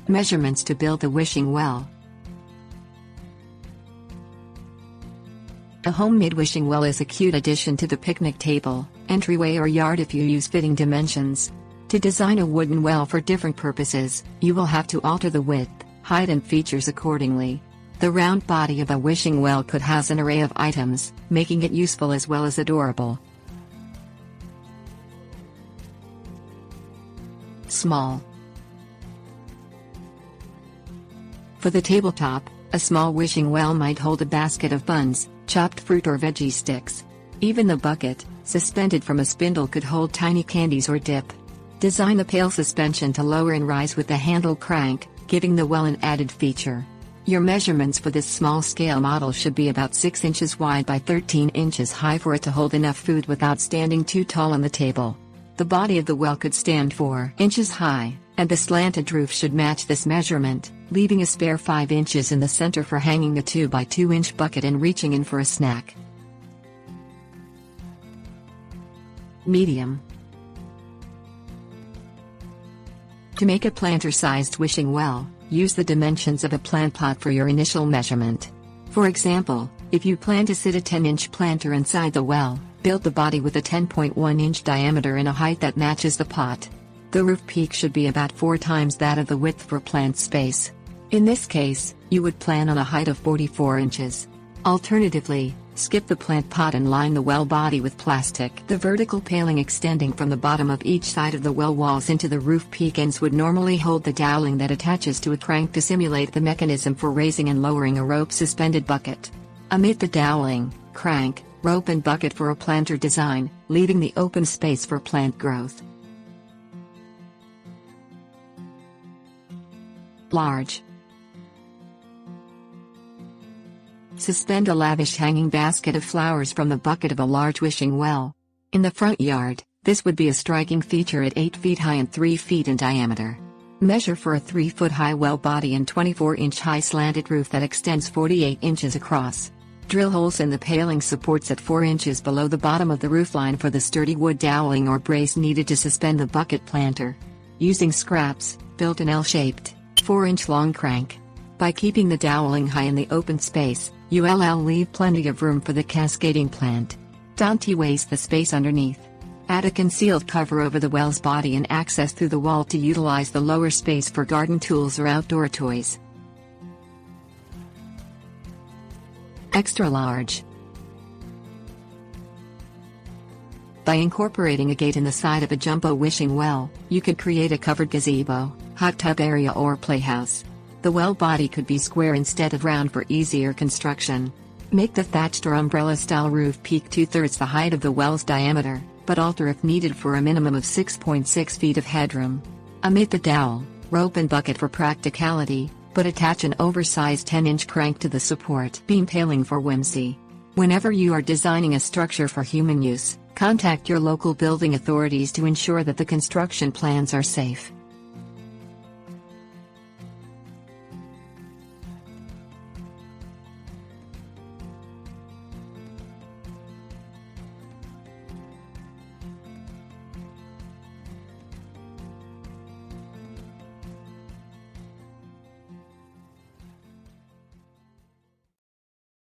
Measurements to build the wishing well. A homemade wishing well is a cute addition to the picnic table, entryway or yard if you use fitting dimensions. To design a wooden well for different purposes, you will have to alter the width, height and features accordingly. The round body of a wishing well could house an array of items, making it useful as well as adorable. Small. For the tabletop, a small wishing well might hold a basket of buns, chopped fruit or veggie sticks. Even the bucket, suspended from a spindle, could hold tiny candies or dip. Design the pail suspension to lower and rise with the handle crank, giving the well an added feature. Your measurements for this small-scale model should be about 6 inches wide by 13 inches high for it to hold enough food without standing too tall on the table. The body of the well could stand 4 inches high, and the slanted roof should match this measurement, leaving a spare 5 inches in the center for hanging the 2 by 2 inch bucket and reaching in for a snack. Medium. To make a planter-sized wishing well, use the dimensions of a plant pot for your initial measurement. For example, if you plan to sit a 10-inch planter inside the well, build the body with a 10.1-inch diameter and a height that matches the pot. The roof peak should be about 4 times that of the width for plant space. In this case, you would plan on a height of 44 inches. Alternatively, skip the plant pot and line the well body with plastic. The vertical paling extending from the bottom of each side of the well walls into the roof peak ends would normally hold the dowling that attaches to a crank to simulate the mechanism for raising and lowering a rope-suspended bucket. Omit the dowling, crank, rope and bucket for a planter design, leaving the open space for plant growth. Large. Suspend a lavish hanging basket of flowers from the bucket of a large wishing well. In the front yard, this would be a striking feature at 8 feet high and 3 feet in diameter. Measure for a 3-foot-high well body and 24-inch-high slanted roof that extends 48 inches across. Drill holes in the paling supports at 4 inches below the bottom of the roofline for the sturdy wood dowling or brace needed to suspend the bucket planter. Using scraps, build an L-shaped, 4-inch long crank. By keeping the dowling high in the open space, you'll leave plenty of room for the cascading plant. Don't waste the space underneath. Add a concealed cover over the well's body and access through the wall to utilize the lower space for garden tools or outdoor toys. Extra large. By incorporating a gate in the side of a jumbo wishing well, you could create a covered gazebo, hot tub area or playhouse. The well body could be square instead of round for easier construction. Make the thatched or umbrella-style roof peak 2/3 the height of the well's diameter, but alter if needed for a minimum of 6.6 feet of headroom. Omit the dowel, rope and bucket for practicality, but attach an oversized 10-inch crank to the support beam paling for whimsy. Whenever you are designing a structure for human use, contact your local building authorities to ensure that the construction plans are safe.